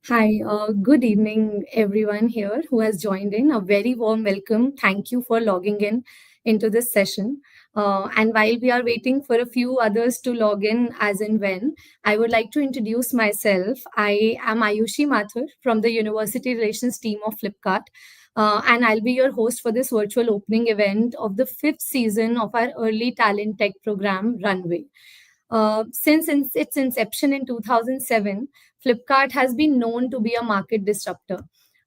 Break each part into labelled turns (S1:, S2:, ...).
S1: Hi, good evening, everyone here who has joined in. A very warm welcome. Thank you for logging in into this session. And while we are waiting for a few others to log in, as and when, I would like to introduce myself. I am Ayushi Mathur from the University Relations team of Flipkart. And I'll be your host for this virtual opening event of the fifth season of our early talent tech program, Runway. Since its inception in 2007, Flipkart has been known to be a market disruptor.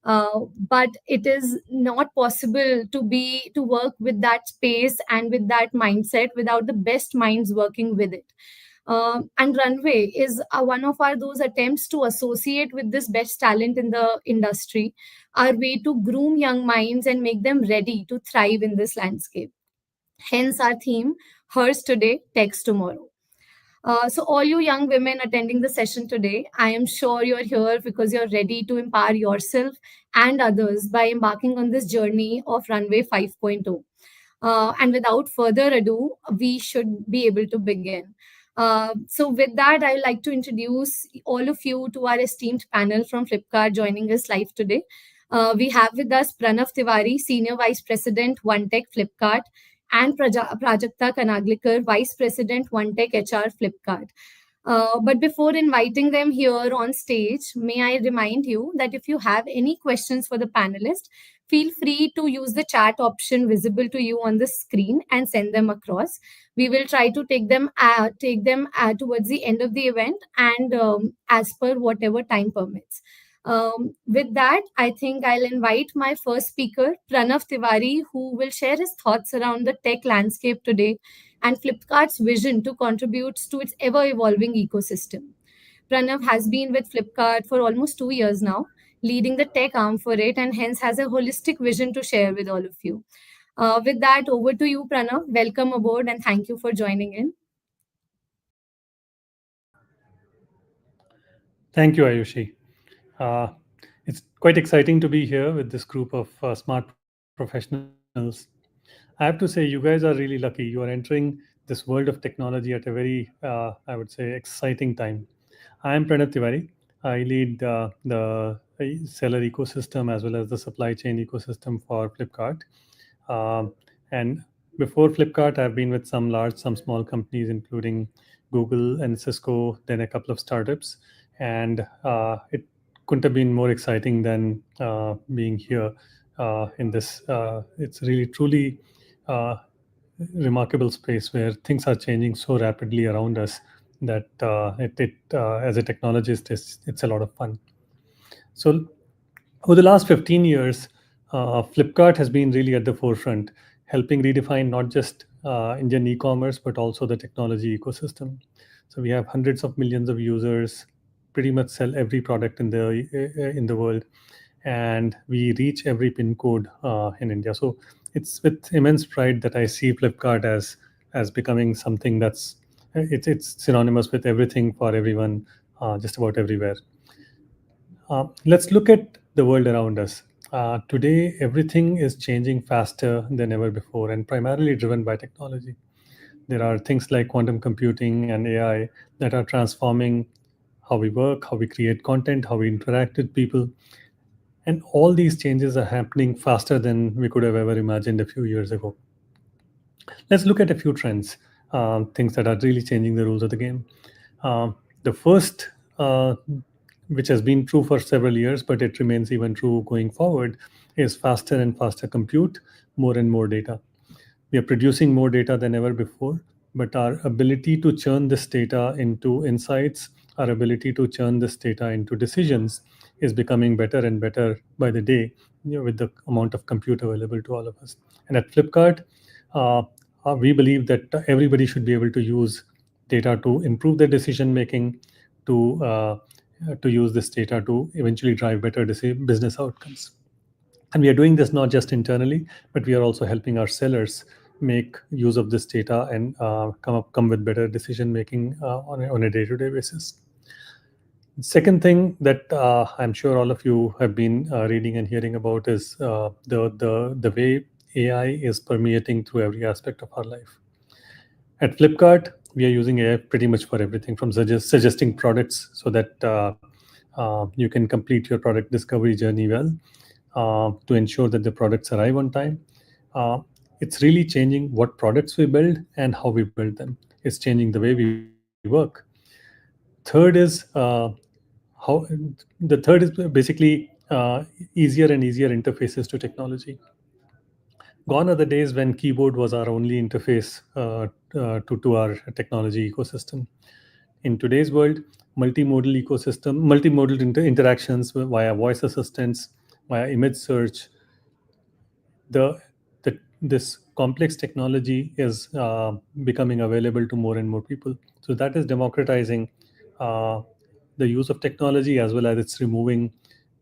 S1: But it is not possible to work with that space and with that mindset without the best minds working with it. And Runway is one of our those attempts to associate with this best talent in the industry, our way to groom young minds and make them ready to thrive in this landscape. Hence our theme, Hers Today, Text Tomorrow. So, all you young women attending the session today, I am sure you're here because you're ready to empower yourself and others by embarking on this journey of Runway 5.0. And without further ado, we should be able to begin. So, with that, I'd like to introduce all of you to our esteemed panel from Flipkart joining us live today. We have with us Pranav Tiwari, Senior Vice President, One Tech Flipkart, and Prajakta Kanaglikar, Vice President, One Tech HR Flipkart. But before inviting them here on stage, may I remind you that if you have any questions for the panelists, feel free to use the chat option visible to you on the screen and send them across. We will try to take them towards the end of the event and as per whatever time permits. With that, I think I'll invite my first speaker, Pranav Tiwari, who will share his thoughts around the tech landscape today and Flipkart's vision to contribute to its ever evolving ecosystem. Pranav has been with Flipkart for almost 2 years now, leading the tech arm for it, and hence has a holistic vision to share with all of you. With that, over to you, Pranav. Welcome aboard and thank you for joining in.
S2: Thank you, Ayushi. Uh, it's quite exciting to be here with this group of smart professionals. I have to say, you guys are really lucky. You are entering this world of technology at a very, I would say, exciting time. I am Pranav Tiwari. I lead the seller ecosystem as well as the supply chain ecosystem for Flipkart. And before Flipkart, I've been with some large, some small companies, including Google and Cisco, then a couple of startups. And it couldn't have been more exciting than being here in this. It's really, truly uh, remarkable space where things are changing so rapidly around us that as a technologist, it's a lot of fun. So over the last 15 years, Flipkart has been really at the forefront, helping redefine not just Indian e-commerce, but also the technology ecosystem. So we have hundreds of millions of users, pretty much sell every product in the world, and we reach every pin code in India. So it's with immense pride that I see Flipkart as becoming something that's it's synonymous with everything for everyone, just about everywhere. Let's look at the world around us. Today, everything is changing faster than ever before and primarily driven by technology. There are things like quantum computing and AI that are transforming how we work, how we create content, how we interact with people. And all these changes are happening faster than we could have ever imagined a few years ago. Let's look at a few trends, things that are really changing the rules of the game. The first, which has been true for several years, but it remains even true going forward, is faster and faster compute, more and more data. We are producing more data than ever before, but our ability to churn this data into insights, our ability to churn this data into decisions is becoming better and better by the day, with the amount of compute available to all of us. And at Flipkart, uh, we believe that everybody should be able to use data to improve their decision making, to use this data to eventually drive better business outcomes. And we are doing this not just internally, but we are also helping our sellers make use of this data and come with better decision making on a day-to-day basis. Second thing that I'm sure all of you have been reading and hearing about is the way AI is permeating through every aspect of our life. At Flipkart, we are using AI pretty much for everything, from suggesting products so that You can complete your product discovery journey well to ensure that the products arrive on time. Uh, it's really changing what products we build and how we build them. It's changing the way we work. Third is how the third is basically easier and easier interfaces to technology. Gone are the days when keyboard was our only interface to our technology ecosystem. In today's world, multimodal interactions via voice assistants, via image search, the, this complex technology is becoming available to more and more people. So that is democratizing uh, the use of technology, as well as it's removing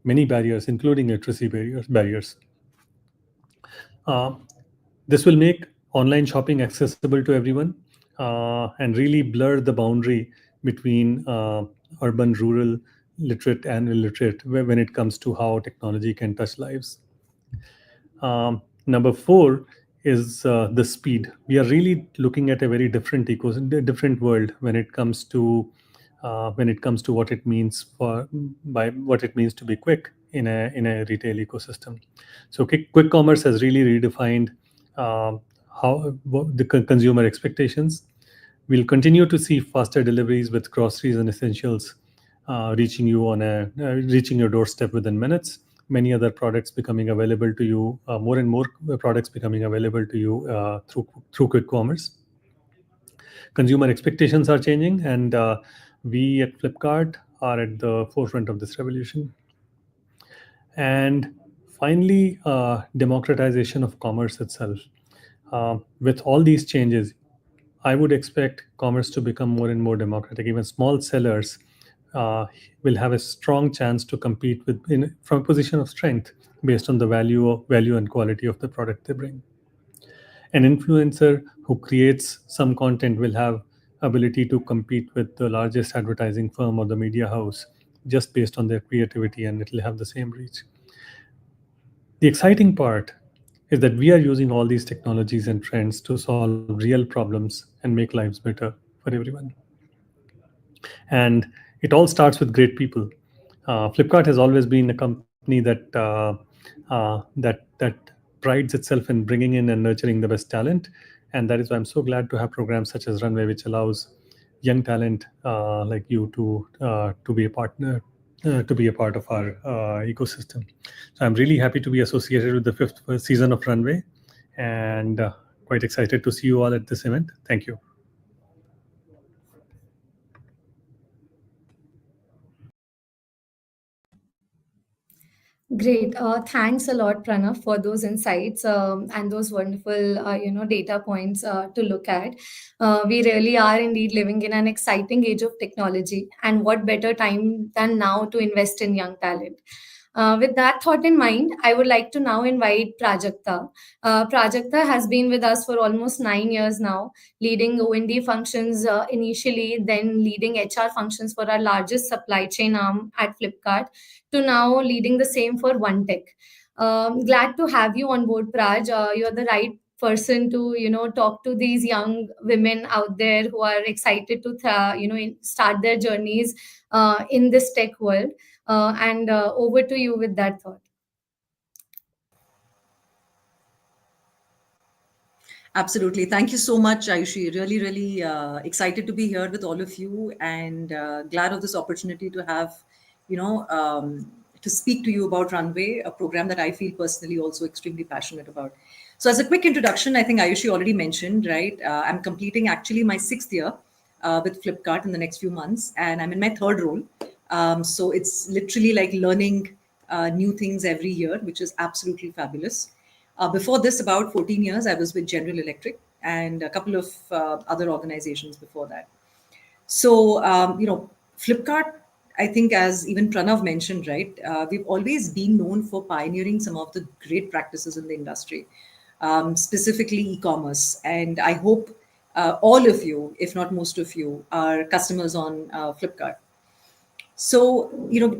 S2: many barriers, including literacy barriers. Uh, this will make online shopping accessible to everyone and really blur the boundary between urban, rural, literate, and illiterate when it comes to how technology can touch lives. Number four is the speed. We are really looking at a very different different world when it comes to what it means by what it means to be quick in a retail ecosystem. So quick commerce has really redefined the consumer expectations. We'll continue to see faster deliveries with groceries and essentials reaching your doorstep within minutes. Many other products becoming available to you, more and more products becoming available to you through quick commerce. Consumer expectations are changing, and we at Flipkart are at the forefront of this revolution. And finally, democratization of commerce itself. With all these changes, I would expect commerce to become more and more democratic. Even small sellers uh, will have a strong chance to compete from a position of strength based on the value and quality of the product they bring. An influencer who creates some content will have ability to compete with the largest advertising firm or the media house just based on their creativity, and it'll have the same reach. The exciting part is that we are using all these technologies and trends to solve real problems and make lives better for everyone. And it all starts with great people. Flipkart has always been a company that prides itself in bringing in and nurturing the best talent, and that is why I'm so glad to have programs such as Runway, which allows young talent like you to be a partner. To be a part of our ecosystem. So I'm really happy to be associated with the fifth season of Runway, and quite excited to see you all at this event. Thank you.
S1: Great. Thanks a lot, Pranav, for those insights and those wonderful, data points to look at. We really are indeed living in an exciting age of technology, and what better time than now to invest in young talent? With that thought in mind, I would like to now invite Prajakta. Prajakta has been with us for almost 9 years now, leading O&D functions initially, then leading HR functions for our largest supply chain arm at Flipkart, to now leading the same for One Tech. Glad to have you on board, Praj. You're the right person to talk to these young women out there who are excited to start their journeys in this tech world. And over to you with that thought.
S3: Absolutely. Thank you so much, Ayushi. Really, really excited to be here with all of you, and glad of this opportunity to have, to speak to you about Runway, a program that I feel personally also extremely passionate about. So, as a quick introduction, I think Ayushi already mentioned, right? I'm completing actually my 6th year with Flipkart in the next few months, and I'm in my third role. So, it's literally like learning new things every year, which is absolutely fabulous. Before this, about 14 years, I was with General Electric and a couple of other organizations before that. So, Flipkart, I think, as even Pranav mentioned, right, we've always been known for pioneering some of the great practices in the industry, specifically e commerce. And I hope all of you, if not most of you, are customers on Flipkart. So,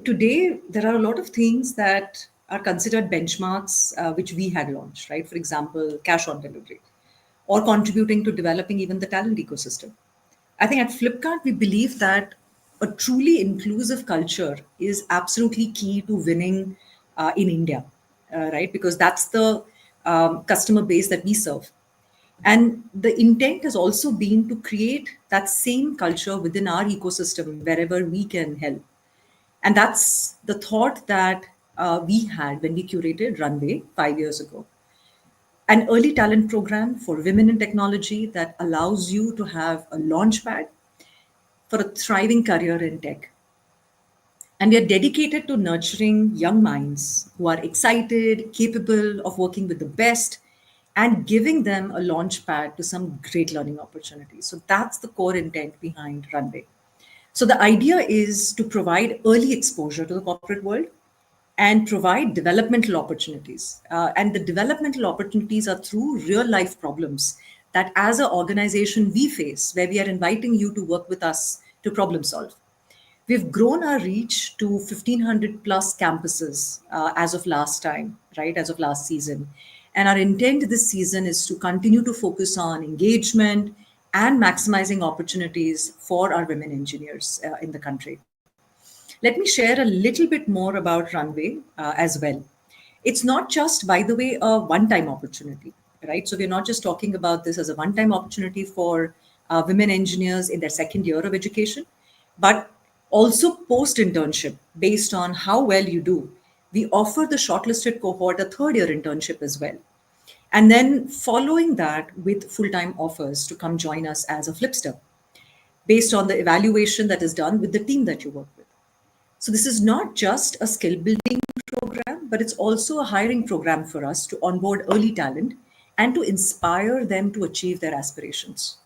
S3: today there are a lot of things that are considered benchmarks which we had launched, right? For example, cash on delivery or contributing to developing even the talent ecosystem. I think at Flipkart, we believe that a truly inclusive culture is absolutely key to winning in India, right? Because that's the customer base that we serve. And the intent has also been to create that same culture within our ecosystem wherever we can help. And that's the thought that we had when we curated Runway 5 years ago. An early talent program for women in technology that allows you to have a launch pad for a thriving career in tech. And we are dedicated to nurturing young minds who are excited, capable of working with the best, and giving them a launch pad to some great learning opportunities. So that's the core intent behind Runway. So the idea is to provide early exposure to the corporate world and provide developmental opportunities. And the developmental opportunities are through real life problems that as an organization we face, where we are inviting you to work with us to problem solve. We've grown our reach to 1,500 plus campuses as of last time, right? As of last season. And our intent this season is to continue to focus on engagement and maximizing opportunities for our women engineers in the country. Let me share a little bit more about Runway as well. It's not just, by the way, a one time opportunity, right? So we're not just talking about this as a one time opportunity for women engineers in their second year of education, but also post internship based on how well you do. We offer the shortlisted cohort a third year internship as well. And then following that with full time offers to come join us as a Flipster based on the evaluation that is done with the team that you work with. So this is not just a skill building program, but it's also a hiring program for us to onboard early talent and to inspire them to achieve their aspirations.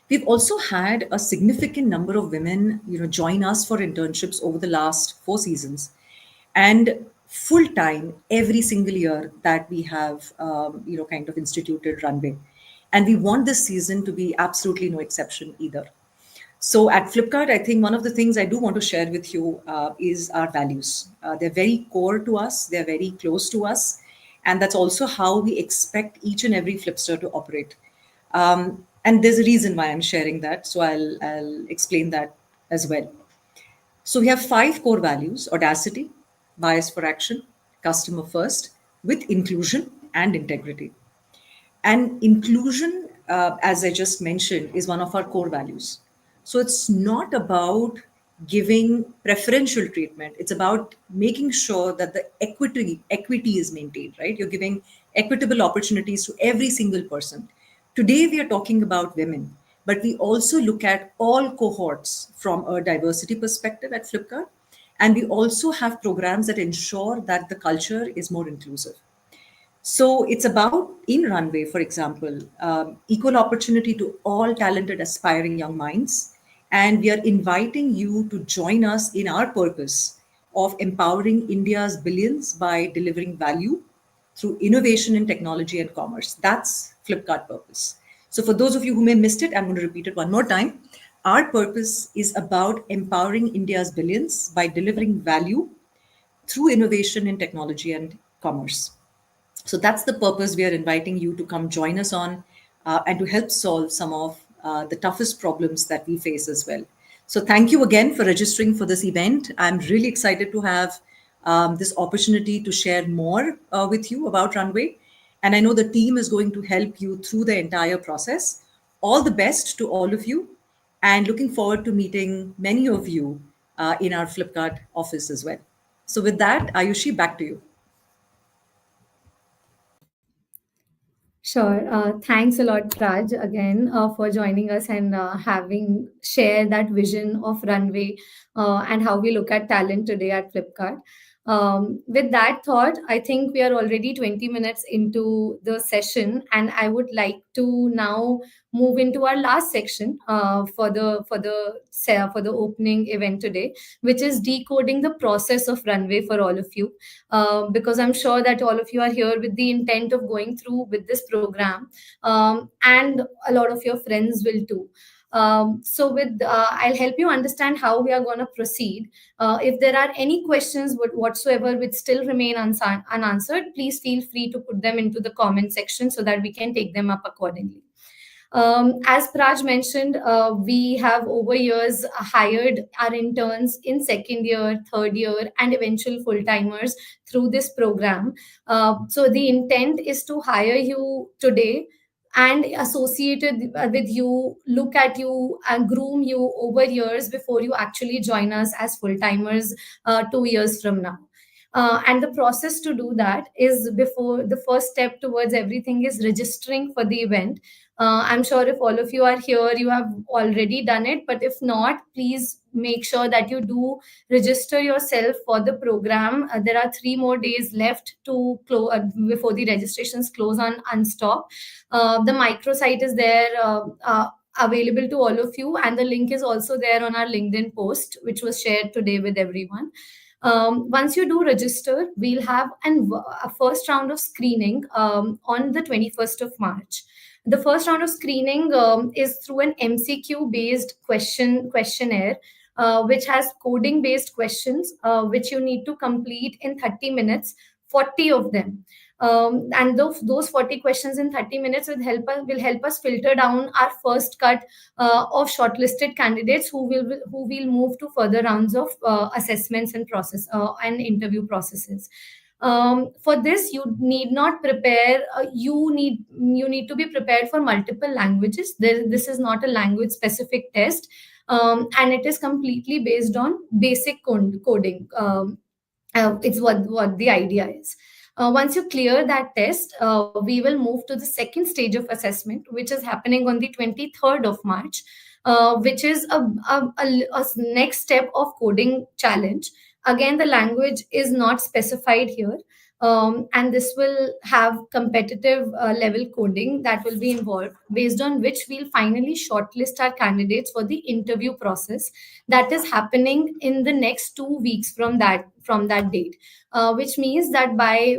S3: We've also had a significant number of women, join us for internships over the last 4 seasons, and full time every single year that we have, kind of instituted Runway, and we want this season to be absolutely no exception either. So at Flipkart, I think one of the things I do want to share with you is our values. They're very core to us, they're very close to us. And that's also how we expect each and every Flipster to operate. And there's a reason why I'm sharing that. So I'll explain that as well. So we have 5 core values: audacity, bias for action, customer first, with inclusion and integrity. And inclusion, as I just mentioned, is one of our core values. So it's not about giving preferential treatment. It's about making sure that the equity is maintained, right? You're giving equitable opportunities to every single person. Today we are talking about women, but we also look at all cohorts from a diversity perspective at Flipkart. And we also have programs that ensure that the culture is more inclusive. So it's about in Runway, for example, equal opportunity to all talented, aspiring young minds. And we are inviting you to join us in our purpose of empowering India's billions by delivering value through innovation in technology and commerce. That's Flipkart purpose. So for those of you who may missed it, I'm going to repeat it one more time. Our purpose is about empowering India's billions by delivering value through innovation in technology and commerce. So that's the purpose we are inviting you to come join us on and to help solve some of the toughest problems that we face as well. So thank you again for registering for this event. I'm really excited to have this opportunity to share more with you about Runway. And I know the team is going to help you through the entire process. All the best to all of you, and looking forward to meeting many of you in our Flipkart office as well. So with that, Ayushi, back to you.
S1: Sure. Thanks a lot, Raj, again for joining us and having shared that vision of Runway and how we look at talent today at Flipkart. With that thought, I think we are already 20 minutes into the session, and I would like to now move into our last section for the opening event today, which is decoding the process of Runway for all of you, because I'm sure that all of you are here with the intent of going through with this program, and a lot of your friends will too. I'll help you understand how we are going to proceed. If there are any questions whatsoever which still remain unanswered, please feel free to put them into the comment section so that we can take them up accordingly. As Praj mentioned, we have over years hired our interns in second year, third year, and eventual full timers through this program. So the intent is to hire you today and associated with you, look at you and groom you over years before you actually join us as full timers 2 years from now. And the process to do that is, before the first step towards everything is registering for the event. I'm sure if all of you are here, you have already done it. But if not, please make sure that you do register yourself for the program. There are 3 more days left to before the registrations close on Unstop. The microsite is there. Available to all of you, and the link is also there on our LinkedIn post, which was shared today with everyone. Once you do register, we'll have a first round of screening on the 21st of March. The first round of screening is through an MCQ based questionnaire, which has coding based questions, which you need to complete in 30 minutes, 40 of them. And those 40 questions in 30 minutes will help us filter down our first cut of shortlisted candidates who will move to further rounds of assessments and process and interview processes. For this, you need not prepare. You need to be prepared for multiple languages. This is not a language specific test, and it is completely based on basic coding. It's what the idea is. Once you clear that test, we will move to the second stage of assessment, which is happening on the 23rd of March, which is a next step of coding challenge. Again, the language is not specified here. And this will have competitive level coding that will be involved, based on which we'll finally shortlist our candidates for the interview process that is happening in the next 2 weeks from that date. Which means that by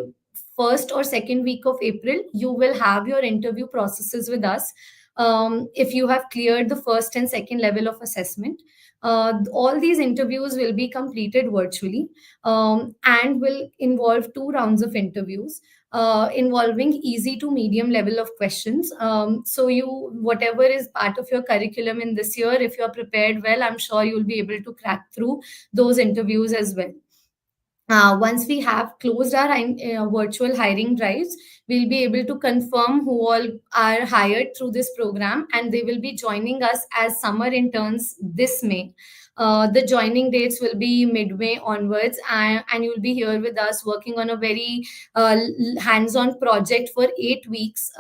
S1: first or second week of April, you will have your interview processes with us. If you have cleared the first and second level of assessment, all these interviews will be completed virtually, and will involve 2 rounds of interviews, involving easy to medium level of questions. So whatever is part of your curriculum in this year, if you're prepared well, I'm sure you'll be able to crack through those interviews as well. Once we have closed our virtual hiring drives, we'll be able to confirm who all are hired through this program, and they will be joining us as summer interns this May. The joining dates will be mid-May onwards, and you'll be here with us working on a very hands-on project for 8 weeks,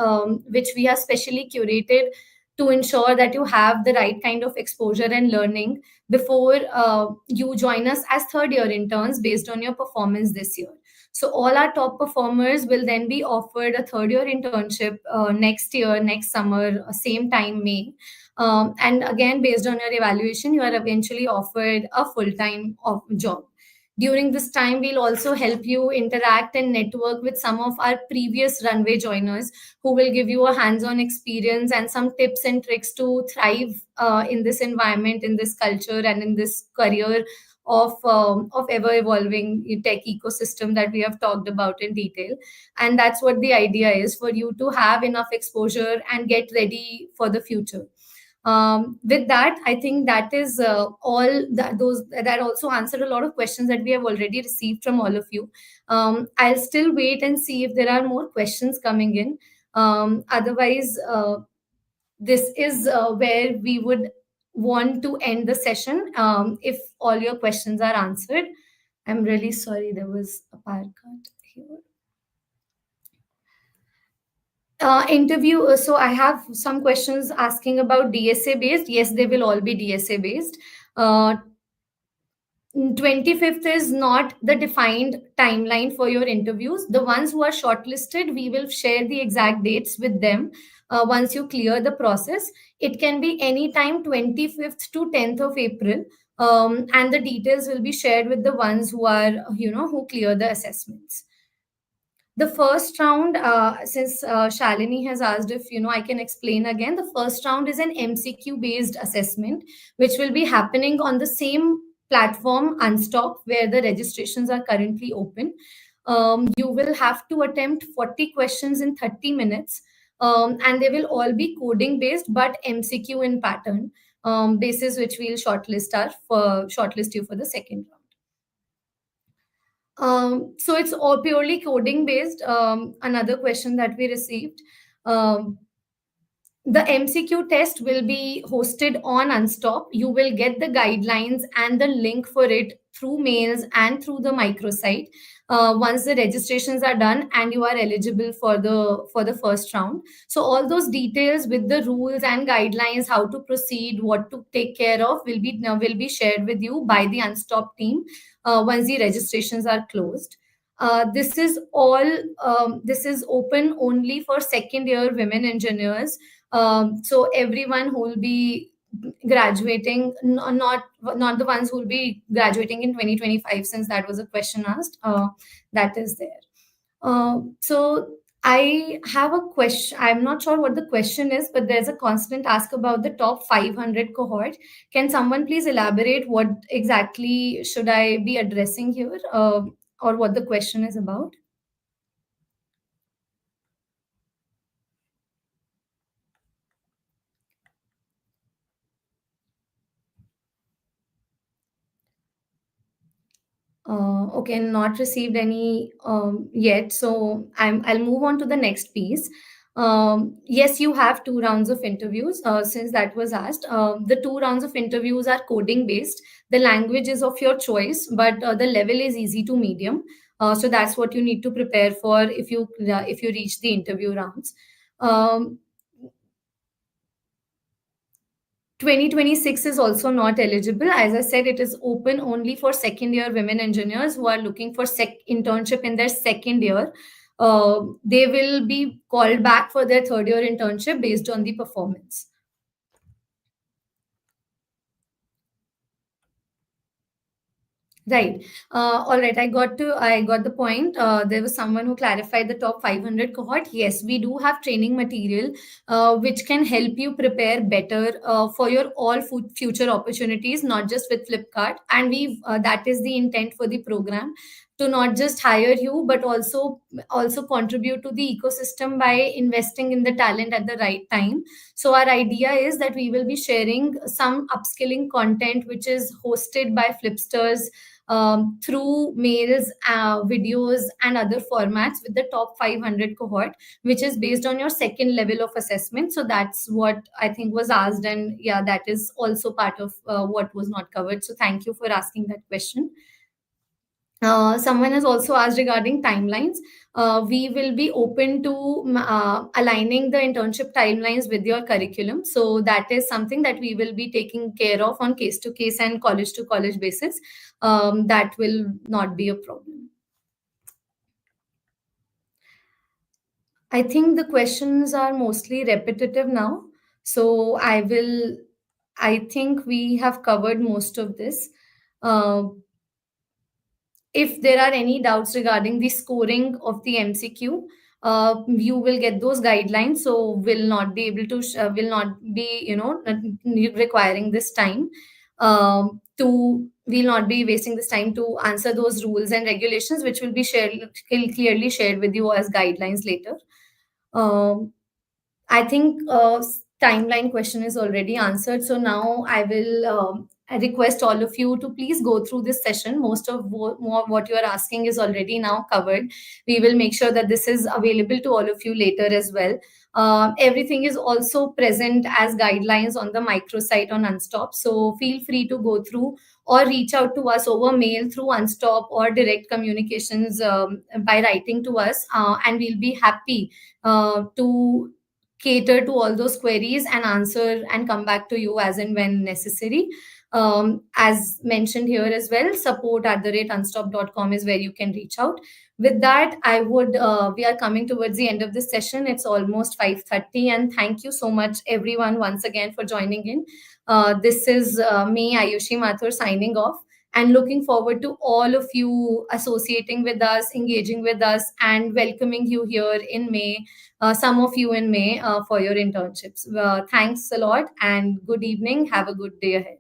S1: which we have specially curated to ensure that you have the right kind of exposure and learning before you join us as third year interns based on your performance this year. So all our top performers will then be offered a third year internship next year, next summer, same time, May. And again, based on your evaluation, you are eventually offered a full-time job. During this time, we'll also help you interact and network with some of our previous Runway joiners, who will give you a hands-on experience and some tips and tricks to thrive in this environment, in this culture, and in this career of ever evolving tech ecosystem that we have talked about in detail. And that's what the idea is, for you to have enough exposure and get ready for the future. With that, I think that is all that also answered a lot of questions that we have already received from all of you. I'll still wait and see if there are more questions coming in. Otherwise, this is where we would want to end the session, if all your questions are answered. I'm really sorry, there was a power cut here. Interview. So I have some questions asking about DSA based. Yes, they will all be DSA based. 25th is not the defined timeline for your interviews. The ones who are shortlisted, we will share the exact dates with them once you clear the process. It can be any time 25th to 10th of April, and the details will be shared with the ones who clear the assessments. The first round, since Shalini has asked if I can explain again. The first round is an MCQ based assessment, which will be happening on the same platform Unstop, where the registrations are currently open. You will have to attempt 40 questions in 30 minutes. and they will all be coding based but MCQ in pattern, basis which we'll shortlist you for the second round. So it's all purely coding based. Another question that we received. Um, the MCQ test will be hosted on Unstop. You will get the guidelines and the link for it through mails and through the microsite once the registrations are done and you are eligible for the first round. So all those details with the rules and guidelines, how to proceed, what to take care of, will be shared with you by the Unstop team once the registrations are closed. This is all. This is open only for second year women engineers. So everyone who will be graduating, not the ones who will be graduating in 2025, since that was a question asked, that is there. So I have a question. I'm not sure what the question is, but there's a constant ask about the top 500 cohort. Can someone please elaborate what exactly should I be addressing here, or what the question is about? Okay, not received any yet. So I'll move on to the next piece. Yes, you have 2 rounds of interviews. Since that was asked, the 2 rounds of interviews are coding based. The language is of your choice, but the level is easy to medium. So that's what you need to prepare for if you reach the interview rounds. Um, 2026 is also not eligible. As I said, it is open only for second year women engineers who are looking for internship in their second year. They will be called back for their third year internship based on the performance. Right. All right. I got the point. There was someone who clarified the top 500 cohort. Yes, we do have training material, which can help you prepare better for your all future opportunities, not just with Flipkart. And that is the intent for the program, to not just hire you, but also contribute to the ecosystem by investing in the talent at the right time. So our idea is that we will be sharing some upskilling content, which is hosted by Flipsters through mails, videos, and other formats with the top 500 cohort, which is based on your second level of assessment. So that's what I think was asked. And yeah, that is also part of what was not covered. So thank you for asking that question. Someone has also asked regarding timelines. We will be open to aligning the internship timelines with your curriculum. So that is something that we will be taking care of on case to case and college to college basis. That will not be a problem. I think the questions are mostly repetitive now. So I think we have covered most of this. Uh, if there are any doubts regarding the scoring of the MCQ, you will get those guidelines. So will not be able to will not be requiring this time to will not be wasting this time to answer those rules and regulations, which will be clearly shared with you as guidelines later. Um, I think timeline question is already answered. So now I request all of you to please go through this session. Most of what you are asking is already now covered. We will make sure that this is available to all of you later as well. Everything is also present as guidelines on the microsite on Unstop. So feel free to go through or reach out to us over mail through Unstop or direct communications by writing to us. And we'll be happy to cater to all those queries and answer and come back to you as and when necessary. As mentioned here as well, support@unstop.com is where you can reach out. With that, we are coming towards the end of this session. It's almost 5:30, and thank you so much, everyone, once again for joining in. This is me, Ayushi Mathur, signing off, and looking forward to all of you associating with us, engaging with us, and welcoming you here in May, some of you in May, for your internships. Thanks a lot, and good evening. Have a good day ahead.